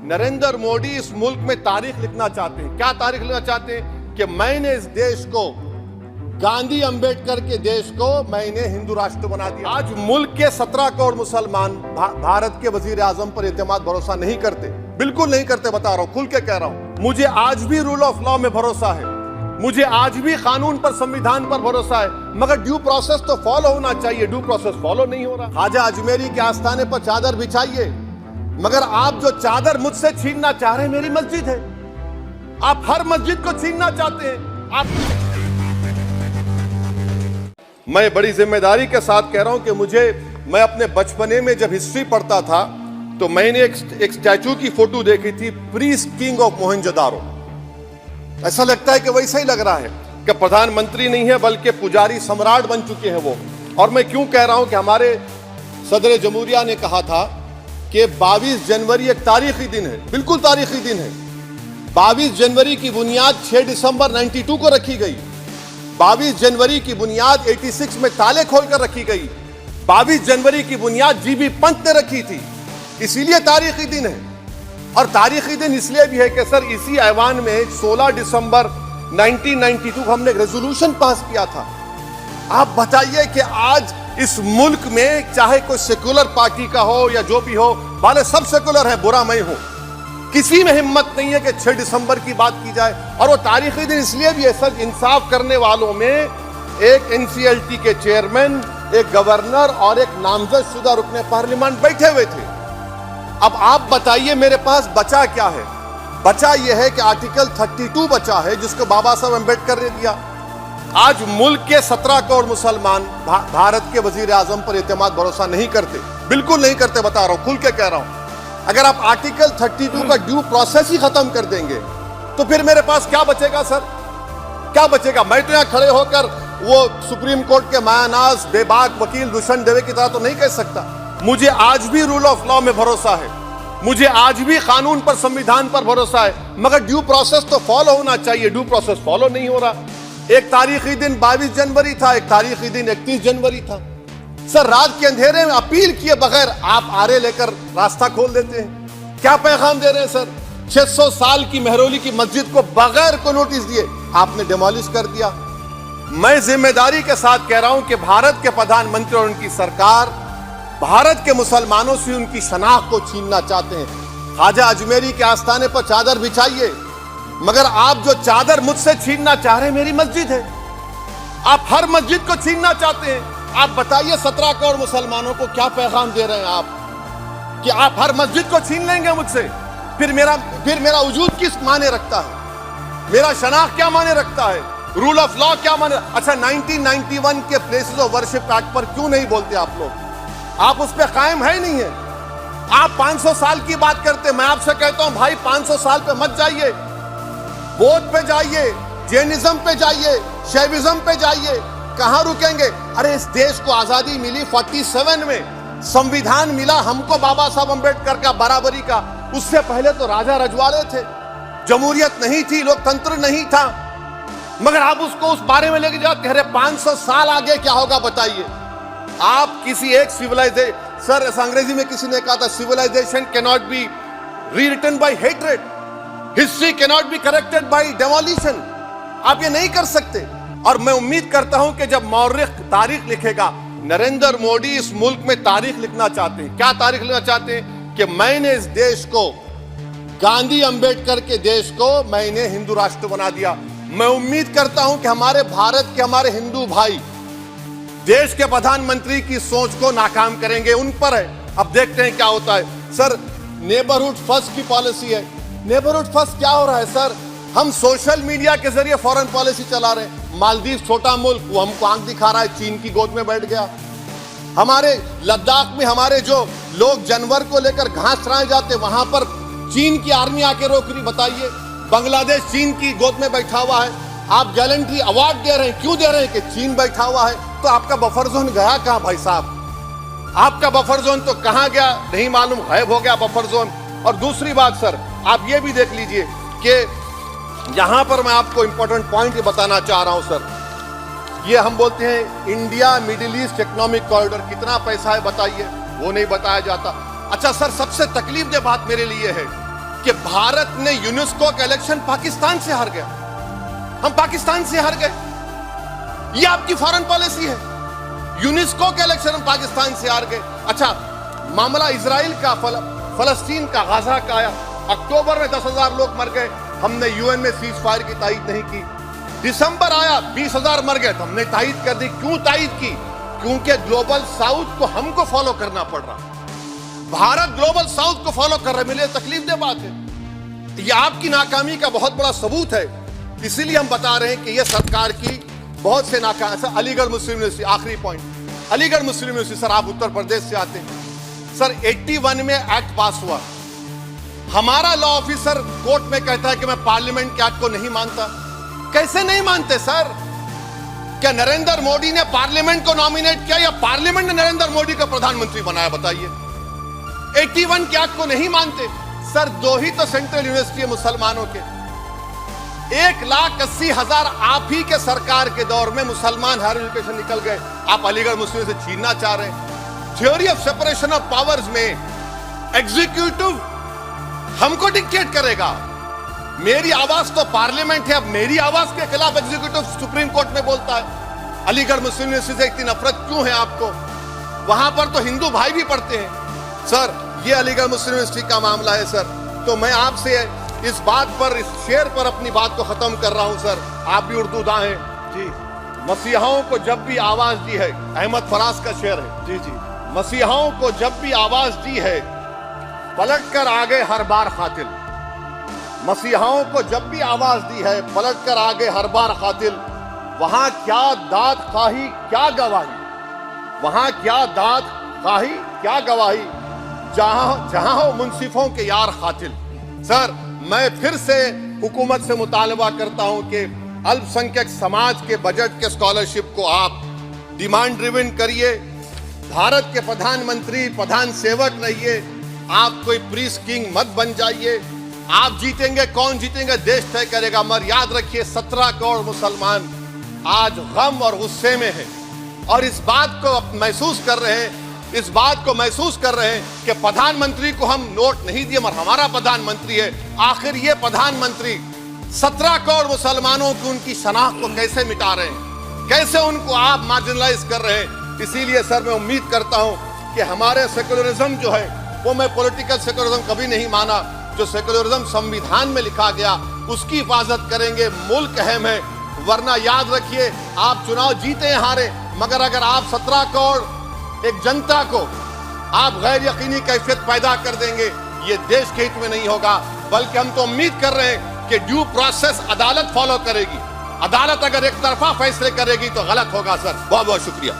नरेंद्र मोदी इस मुल्क में तारीख लिखना चाहते हैं। क्या तारीख लिखना चाहते हैं? कि मैंने इस देश को, गांधी अंबेडकर के देश को मैंने हिंदू राष्ट्र बना दिया। आज मुल्क के 17 करोड़ मुसलमान भारत के वजीर आजम पर एतमाद भरोसा नहीं करते, बिल्कुल नहीं करते। बता रहा हूं, खुल के कह रहा हूं। मुझे आज भी रूल ऑफ लॉ में भरोसा है, मुझे आज भी कानून पर, संविधान पर भरोसा है, मगर ड्यू प्रोसेस तो फॉलो होना चाहिए। ड्यू प्रोसेस फॉलो नहीं हो रहा। ख्वाजा अजमेरी के आस्थाने पर चादर बिछाइए, मगर आप जो चादर मुझसे छीनना चाह रहे हैं, मेरी मस्जिद है, आप हर मस्जिद को छीनना चाहते हैं। आप, मैं बड़ी जिम्मेदारी के साथ कह रहा हूं कि मैं अपने बचपने में जब हिस्ट्री पढ़ता था तो मैंने एक स्टैचू की फोटो देखी थी, प्रीस्ट किंग ऑफ मोहनजोदारो। ऐसा लगता है कि वैसा ही लग रहा है कि प्रधानमंत्री नहीं है बल्कि पुजारी सम्राट बन चुके हैं वो। और मैं क्यों कह रहा हूं कि हमारे सदर जमहूरिया ने कहा था कि 22 जनवरी एक तारीखी दिन है, बिल्कुल तारीखी दिन है। 22 जनवरी की बुनियाद 6 दिसंबर 92 को रखी गई। 22 जनवरी की बुनियाद 86 में ताले खोलकर रखी गई। 22 जनवरी की बुनियाद जीबी पंत ने रखी थी, इसीलिए तारीखी दिन है। और तारीखी दिन इसलिए भी है कि सर, इसी ऐवान में 16 दिसंबर 1992 को हमने एक रेजोल्यूशन पास किया था। आप बताइए कि आज इस मुल्क में चाहे कोई सेकुलर पार्टी का हो या जो भी हो, वाले सब सेकुलर है, बुरा मैं हूं, किसी में हिम्मत नहीं है कि 6 दिसंबर की बात की जाए। और वो तारीखी दिन इसलिए भी है सर, इंसाफ करने वालों में एक एनसीएलटी के चेयरमैन, एक गवर्नर और एक नामजद शुदा रुकने पार्लियामेंट बैठे हुए थे। अब आप बताइए मेरे पास बचा क्या है? बचा यह है कि आर्टिकल 32 बचा है, जिसको बाबा साहब अम्बेडकर ने दिया। आज मुल्क के 17 करोड़ मुसलमान भारत के वजीर आजम पर एतमाद भरोसा नहीं करते, बिल्कुल नहीं करते। बता रहा हूं, खुल के कह रहा हूं। अगर आप आर्टिकल 32 का ड्यू प्रोसेस ही खत्म कर देंगे तो फिर मेरे पास क्या बचेगा सर? क्या बचेगा? मैं तो यहां खड़े होकर वो सुप्रीम कोर्ट के मायानाज बेबाक वकील दुष्यंत दवे की तरह तो नहीं कह सकता। मुझे आज भी रूल ऑफ लॉ में भरोसा है, मुझे आज भी कानून पर, संविधान पर भरोसा है, मगर ड्यू प्रोसेस तो फॉलो होना चाहिए। ड्यू प्रोसेस फॉलो नहीं हो रहा। एक तारीखी दिन 22 जनवरी था, एक तारीखी दिन 31 जनवरी था। सर, रात के अंधेरे में अपील किए बगैर आप आरे लेकर रास्ता खोल देते हैं। क्या पैगाम दे रहे हैं सर? 600 साल की मेहरौली की मस्जिद को बगैर को नोटिस दिए आपने डिमोलिश कर दिया। मैं जिम्मेदारी के साथ कह रहा हूं कि भारत के प्रधानमंत्री और उनकी सरकार भारत के मुसलमानों से उनकी शनाख्त को छीनना चाहते हैं। ख्वाजा अजमेरी के आस्थाने पर चादर बिछाइए, मगर आप जो चादर मुझसे छीनना चाह रहे हैं, मेरी मस्जिद है, आप हर मस्जिद को छीनना चाहते हैं। आप बताइए 17 करोड़ मुसलमानों को क्या पैगाम दे रहे हैं आप कि आप हर मस्जिद को छीन लेंगे मुझसे? फिर मेरा वजूद किस माने रखता है? मेरा शनाख्त क्या माने रखता है? रूल ऑफ लॉ क्या माने? अच्छा, 1991 के प्लेसेस ऑफ वर्शिप एक्ट पर क्यों नहीं बोलते आप लोग? आप उस पर कायम है नहीं है। आप 500 साल की बात करते, मैं आपसे कहता हूं भाई 500 साल पे मत जाइए, बौद्ध पे जाइए, जैनिज्म पे जाइए, शैविज्म पे जाइए, कहां रुकेंगे? अरे इस देश को आजादी मिली 47 में, संविधान मिला हमको बाबा साहब अम्बेडकर का, बराबरी का। उससे पहले तो राजा रजवाड़े थे, जमहूरियत नहीं थी, लोकतंत्र नहीं था, मगर आप उसको उस बारे में लेके जाते। अरे 500 साल आगे क्या होगा बताइए? आप किसी एक सिविलाइजेशन, सर अंग्रेजी में किसी ने कहा था, civilization can not be rewritten by hatred, history can not be corrected by demolition. आप ये नहीं कर सकते। और मैं उम्मीद करता हूं कि जब मौर्रिख तारीख लिखेगा, नरेंद्र मोदी इस मुल्क में तारीख लिखना चाहते हैं। क्या तारीख लिखना चाहते हैं? कि मैंने इस देश को, गांधी अंबेडकर के देश को मैंने हिंदू राष्ट्र बना दिया। मैं उम्मीद करता हूं कि हमारे भारत के, हमारे हिंदू भाई देश के प्रधानमंत्री की सोच को नाकाम करेंगे। उन पर है, अब देखते हैं क्या होता है। सर, नेबरहुड फर्स्ट की पॉलिसी है। नेबरहुड फर्स्ट क्या हो रहा है सर? हम सोशल मीडिया के जरिए फॉरेन पॉलिसी चला रहे हैं। मालदीव छोटा मुल्क, वो हमको आंख दिखा रहा है, चीन की गोद में बैठ गया। हमारे लद्दाख में हमारे जो लोग जानवर को लेकर घास चराए जाते, वहां पर चीन की आर्मी आके रोक रही। बताइए, बांग्लादेश चीन की गोद में बैठा हुआ है। आप गैलेंट्री अवार्ड दे रहे हैं, क्यों दे रहे हैं? कि चीन बैठा हुआ है। तो आपका बफर जोन गया कहां भाई साहब? आपका बफर जोन तो कहां गया नहीं मालूम, गायब हो गया बफर जोन। और दूसरी बात सर, आप ये भी देख लीजिए कि यहां पर मैं आपको इंपॉर्टेंट पॉइंट बताना चाह रहा हूं सर। ये हम बोलते हैं India middle east economic corridor, कितना पैसा है बताइए? वो नहीं बताया जाता। अच्छा सर, सबसे तकलीफ दे बात मेरे लिए है कि भारत ने यूनेस्को का इलेक्शन पाकिस्तान से हार गया। हम पाकिस्तान से हार गए। यह आपकी फॉरेन पॉलिसी है। यूनेस्को का इलेक्शन हम पाकिस्तान से हार गए। अच्छा, मामला इजराइल का, फलस्तीन का, गाजा का आया। अक्टूबर में 10,000 लोग मर गए, हमने यूएन में सीज फायर की तायीद नहीं की। दिसंबर आया, 20,000 मर गए, तो हमने तायीद कर दी। क्यों तायीद की? क्योंकि ग्लोबल साउथ को हमको फॉलो करना पड़ रहा। भारत ग्लोबल साउथ को फॉलो कर रहे, मेरे तकलीफ दे बात है। यह आपकी नाकामी का बहुत बड़ा सबूत है। इसीलिए हम बता रहे हैं कि यह सरकार की बहुत से नाकाम। अलीगढ़ मुस्लिम यूनिवर्सिटी, आखिरी पॉइंट, अलीगढ़ मुस्लिम यूनिवर्सिटी। सर, आप उत्तर प्रदेश से आते हैं। सर, 81 में एक्ट पास हुआ। हमारा लॉ ऑफिसर कोर्ट में कहता है कि मैं पार्लियामेंट के एक्ट को नहीं मानता। कैसे नहीं मानते सर? क्या नरेंद्र मोदी ने पार्लियामेंट को नॉमिनेट किया या पार्लियामेंट ने नरेंद्र मोदी को प्रधानमंत्री बनाया? बताइए। 81 के एक्ट को नहीं मानते। सर, 2 ही तो सेंट्रल यूनिवर्सिटी है मुसलमानों के। 1,80,000 आप ही के सरकार के दौर में मुसलमान हायर एजुकेशन निकल गए। आप अलीगढ़ मुस्लिम से छीनना चाह रहे हैं। Theory of separation of powers में एग्जीक्यूटिव हमको डिक्टेट करेगा। मेरी आवाज तो पार्लियामेंट है, अब मेरी आवाज के खिलाफ एग्जीक्यूटिव सुप्रीम कोर्ट में बोलता है। अलीगढ़ मुस्लिम यूनिवर्सिटी से इतनी नफरत क्यों है आपको? वहां पर तो हिंदू भाई भी पढ़ते हैं। सर, ये अलीगढ़ मुस्लिम यूनिवर्सिटी का मामला है सर। तो मैं आपसे इस बात पर, इस शेर पर अपनी बात को खत्म कर रहा हूं सर। आप भी उर्दू दां हैं जी। मसीहाओं को जब भी आवाज दी है, अहमद फराज का शेर है जी जी। मसीहाओं को जब भी आवाज दी है, पलट कर आ गए हर बार कातिल। मसीहाओं को जब भी आवाज दी है, पलट कर आ गए हर बार कातिल। वहां क्या दाद खाही, क्या गवाही, वहां क्या दाद खाही, क्या गवाही, जहां हो मुंसिफों के यार कातिल। सर, मैं फिर से हुकूमत से मुतालबा करता हूं कि अल्पसंख्यक समाज के बजट के स्कॉलरशिप को आप डिमांड ड्रिवन करिए। भारत के प्रधानमंत्री प्रधान सेवक रहिए। आप कोई प्रीस किंग मत बन जाइए। आप जीतेंगे, कौन जीतेंगे देश तय करेगा। मगर याद रखिए, 17 करोड़ मुसलमान आज गम और गुस्से में हैं और इस बात को महसूस कर रहे हैं, इस बात को महसूस कर रहे हैं कि प्रधानमंत्री को हम नोट नहीं दिए मगर हमारा प्रधानमंत्री है। आखिर ये प्रधानमंत्री 17 करोड़ मुसलमानों की उनकी शनाख्त को कैसे मिटा रहे हैं, कैसे उनको आप मार्जिनलाइज कर रहे हैं। इसीलिए सर, मैं उम्मीद करता हूं कि हमारे सेकुलरिज्म जो है, वो मैं पॉलिटिकल सेकुलरिज्म कभी नहीं माना। जो सेकुलरिज्म संविधान में लिखा गया उसकी हिफाजत करेंगे। मुल्क अहम है। वरना याद रखिए, आप चुनाव जीते हारे, मगर अगर आप 17 करोड़ एक जनता को आप गैर यकीनी कैफियत पैदा कर देंगे, ये देश के हित में नहीं होगा। बल्कि हम तो उम्मीद कर रहे हैं कि ड्यू प्रोसेस अदालत फॉलो करेगी। अदालत अगर एक तरफा फैसले करेगी तो गलत होगा। सर, बहुत बहुत शुक्रिया।